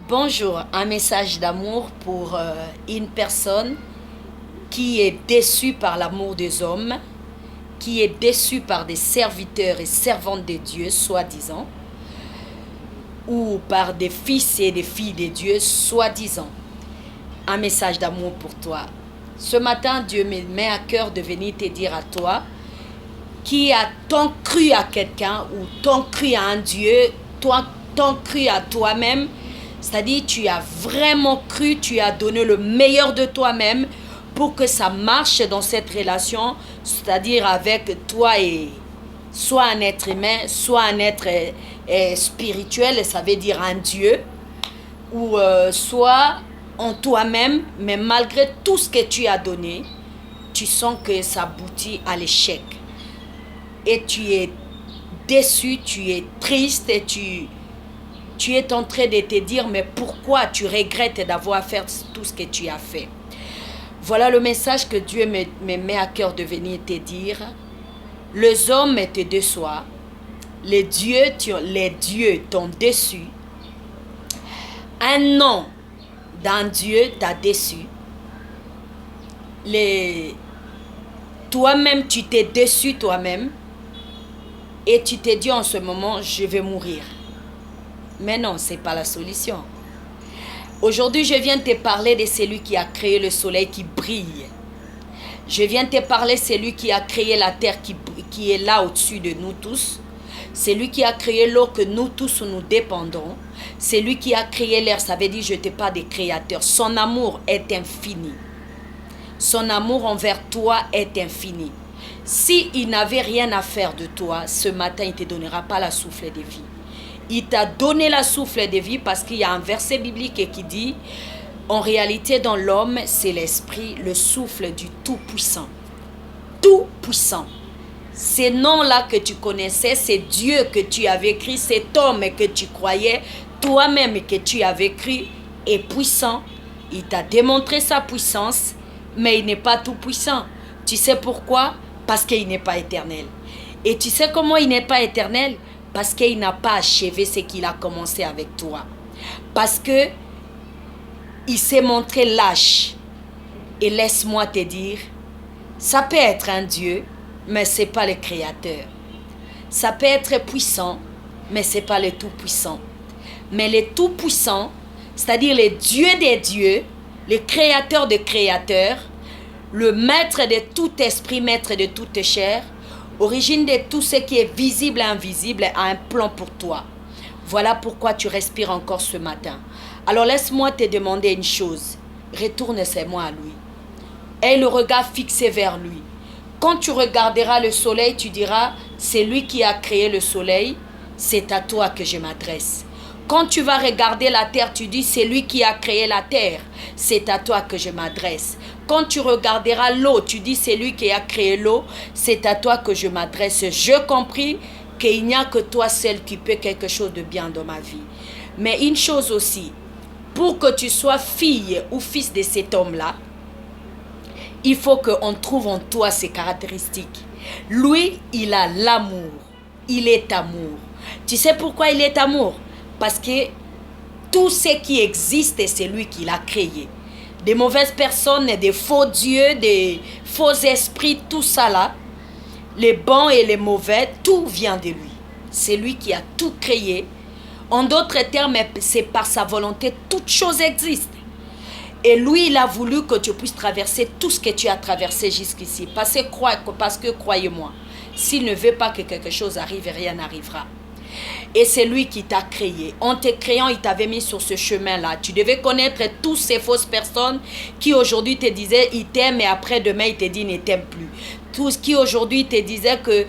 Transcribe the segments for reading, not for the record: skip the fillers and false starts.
Bonjour, un message d'amour pour une personne qui est déçue par l'amour des hommes, qui est déçue par des serviteurs et servantes de Dieu, soi-disant, ou par des fils et des filles de Dieu, soi-disant. Un message d'amour pour toi. Ce matin, Dieu me met à cœur de venir te dire à toi qui a tant cru à quelqu'un ou tant cru à un Dieu, toi tant cru à toi-même. C'est-à-dire, tu as vraiment cru, tu as donné le meilleur de toi-même pour que ça marche dans cette relation, c'est-à-dire avec toi et soit un être humain, soit un être spirituel, ça veut dire un Dieu, ou soit en toi-même, mais malgré tout ce que tu as donné, tu sens que ça aboutit à l'échec. Et tu es déçu, tu es triste et tu es en train de te dire, mais pourquoi tu regrettes d'avoir fait tout ce que tu as fait? Voilà le message que Dieu me met à cœur de venir te dire. Les hommes te déçoivent, les dieux t'ont déçu. Un nom d'un Dieu t'a déçu. Toi-même, tu t'es déçu toi-même. Et tu t'es dit en ce moment, je vais mourir. Mais non, ce n'est pas la solution. Aujourd'hui, je viens te parler de celui qui a créé le soleil qui brille. Je viens te parler de celui qui a créé la terre qui est là au-dessus de nous tous. C'est lui qui a créé l'eau que nous tous nous dépendons. C'est lui qui a créé l'air. Ça veut dire, je te parle des créateurs. Son amour est infini. Son amour envers toi est infini. S'il n'avait rien à faire de toi, ce matin, il ne te donnera pas la souffle de vie. Il t'a donné la souffle de vie parce qu'il y a un verset biblique qui dit, en réalité, dans l'homme, c'est l'esprit, le souffle du Tout-Puissant. Tout-Puissant. Ces noms-là que tu connaissais, c'est Dieu que tu avais écrit, cet homme que tu croyais, toi-même que tu avais écrit, est puissant. Il t'a démontré sa puissance, mais il n'est pas tout-puissant. Tu sais pourquoi? Parce qu'il n'est pas éternel. Et tu sais comment il n'est pas éternel? Parce qu'il n'a pas achevé ce qu'il a commencé avec toi. Parce que il s'est montré lâche. Et laisse-moi te dire, ça peut être un Dieu, mais ce n'est pas le Créateur. Ça peut être puissant, mais ce n'est pas le Tout-Puissant. Mais le Tout-Puissant, c'est-à-dire le Dieu des dieux, le Créateur des créateurs, le maître de tout esprit, maître de toute chair, origine de tout ce qui est visible et invisible, a un plan pour toi. Voilà pourquoi tu respires encore ce matin. Alors laisse-moi te demander une chose. Retourne-moi à lui. Aie le regard fixé vers lui. Quand tu regarderas le soleil, tu diras, c'est lui qui a créé le soleil, c'est à toi que je m'adresse. Quand tu vas regarder la terre, tu dis, c'est lui qui a créé la terre, c'est à toi que je m'adresse. Quand tu regarderas l'eau, tu dis, c'est lui qui a créé l'eau, c'est à toi que je m'adresse. Je compris qu'il n'y a que toi seul qui peut quelque chose de bien dans ma vie. Mais une chose aussi, pour que tu sois fille ou fils de cet homme-là, il faut qu'on trouve en toi ses caractéristiques. Lui, il a l'amour. Il est amour. Tu sais pourquoi il est amour? Parce que tout ce qui existe, c'est lui qui l'a créé. Des mauvaises personnes, des faux dieux, des faux esprits, tout ça là, les bons et les mauvais, tout vient de lui. C'est lui qui a tout créé. En d'autres termes, c'est par sa volonté, toute chose existe. Et lui, il a voulu que tu puisses traverser tout ce que tu as traversé jusqu'ici. Parce que croyez-moi, s'il ne veut pas que quelque chose arrive, rien n'arrivera. Et c'est lui qui t'a créé. En te créant, il t'avait mis sur ce chemin-là. Tu devais connaître toutes ces fausses personnes qui aujourd'hui te disaient ils t'aiment et après-demain, ils te disent ils ne t'aiment plus. Tous qui aujourd'hui te disaient que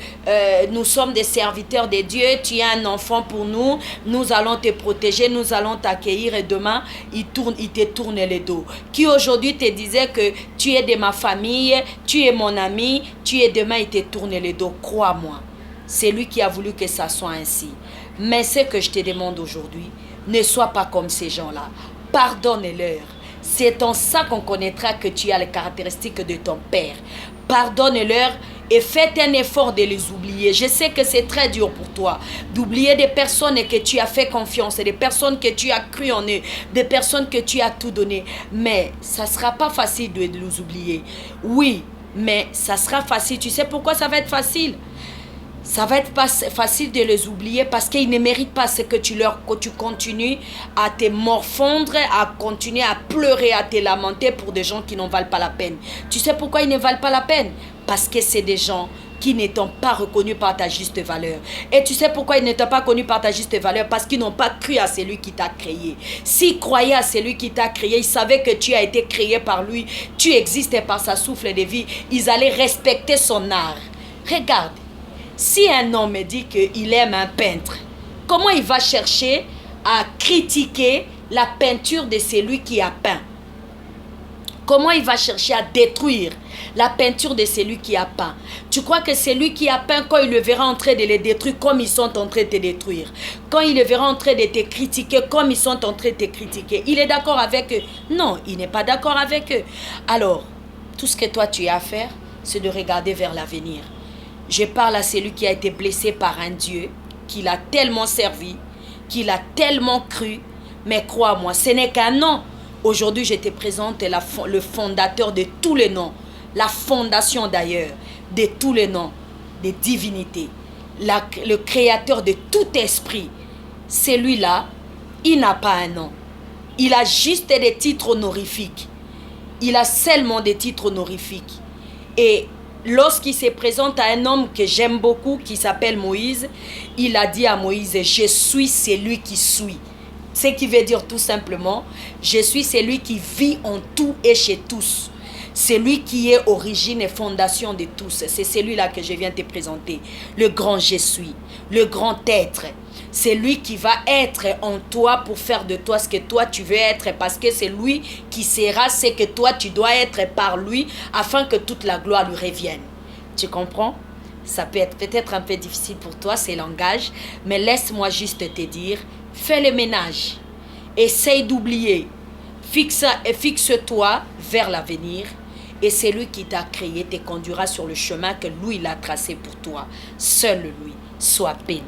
nous sommes des serviteurs de Dieu, tu es un enfant pour nous, nous allons te protéger, nous allons t'accueillir et demain, ils te tournent le dos. Qui aujourd'hui te disaient que tu es de ma famille, tu es mon ami, tu es demain, ils te tournent le dos. Crois-moi. C'est lui qui a voulu que ça soit ainsi. Mais ce que je te demande aujourd'hui, ne sois pas comme ces gens-là. Pardonne-leur. C'est en ça qu'on connaîtra que tu as les caractéristiques de ton père. Pardonne-leur et faites un effort de les oublier. Je sais que c'est très dur pour toi d'oublier des personnes que tu as fait confiance, des personnes que tu as cru en eux, des personnes que tu as tout donné. Mais ça ne sera pas facile de les oublier. Oui, mais ça sera facile. Tu sais pourquoi ça va être facile? Ça va être pas facile de les oublier parce qu'ils ne méritent pas ce que tu continues à te morfondre, à continuer à pleurer, à te lamenter pour des gens qui n'en valent pas la peine. Tu sais pourquoi ils ne valent pas la peine? Parce que c'est des gens qui ne t'ont pas reconnu par ta juste valeur. Et tu sais pourquoi ils ne t'ont pas connu par ta juste valeur? Parce qu'ils n'ont pas cru à celui qui t'a créé. S'ils croyaient à celui qui t'a créé, ils savaient que tu as été créé par lui, tu existais par sa souffle de vie, ils allaient respecter son art. Regarde. Si un homme me dit qu'il aime un peintre, comment il va chercher à critiquer la peinture de celui qui a peint? Comment il va chercher à détruire la peinture de celui qui a peint? Tu crois que celui qui a peint, quand il le verra en train de les détruire, comme ils sont en train de te détruire, quand il le verra en train de te critiquer, comme ils sont en train de te critiquer, il est d'accord avec eux? Non, il n'est pas d'accord avec eux. Alors, tout ce que toi tu as à faire, c'est de regarder vers l'avenir. Je parle à celui qui a été blessé par un Dieu, qui l'a tellement servi, qui l'a tellement cru. Mais crois-moi, ce n'est qu'un nom. Aujourd'hui, je te présente le fondateur de tous les noms. La fondation d'ailleurs de tous les noms, des divinités. Le créateur de tout esprit. Celui-là, il n'a pas un nom. Il a juste des titres honorifiques. Il a seulement des titres honorifiques. Et lorsqu'il se présente à un homme que j'aime beaucoup, qui s'appelle Moïse, il a dit à Moïse, je suis celui qui suis. Ce qui veut dire tout simplement, je suis celui qui vit en tout et chez tous. Celui qui est origine et fondation de tous. C'est celui-là que je viens te présenter. Le grand je suis, le grand être. C'est lui qui va être en toi pour faire de toi ce que toi tu veux être, parce que c'est lui qui sera ce que toi tu dois être par lui, afin que toute la gloire lui revienne. Tu comprends? Ça peut être peut-être un peu difficile pour toi, ces langages, mais laisse-moi juste te dire, fais le ménage, essaye d'oublier, fixe-toi vers l'avenir, et c'est lui qui t'a créé te conduira sur le chemin que lui il a tracé pour toi. Seul lui, sois béni.